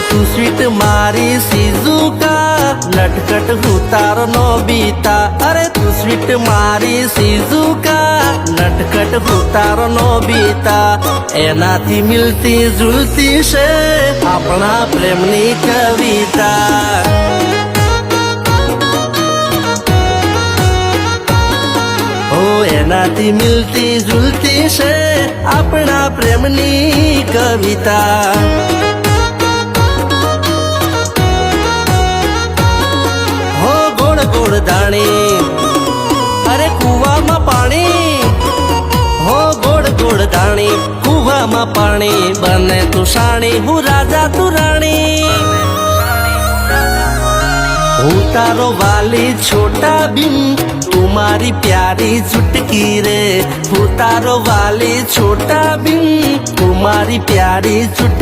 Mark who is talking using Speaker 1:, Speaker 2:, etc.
Speaker 1: तू स्वीट मारी शिजुका नटखट हूँ तारो नोबिता। अरे तू स्वीट मारी शिजुका नटखट हूँ तारो नोबिता। एनाथी मिलती जुलती से अपना प्रेमनी कविता। एनाथी मिलती जुलती से अपना प्रेमनी कविता। हो गोड़ गोड़ दाणी अरे कुआ में पानी। हो गोड़ गोड़ दाणी कुआ में पानी बने तू साणी हूँ राजा तू राणी। हूँ तारो वाली छोटा बिन तुम्हारी प्यारी चुटकी रे। हूँ तारो वाली छोटा बिन तुम्हारी प्यारी चुटकी।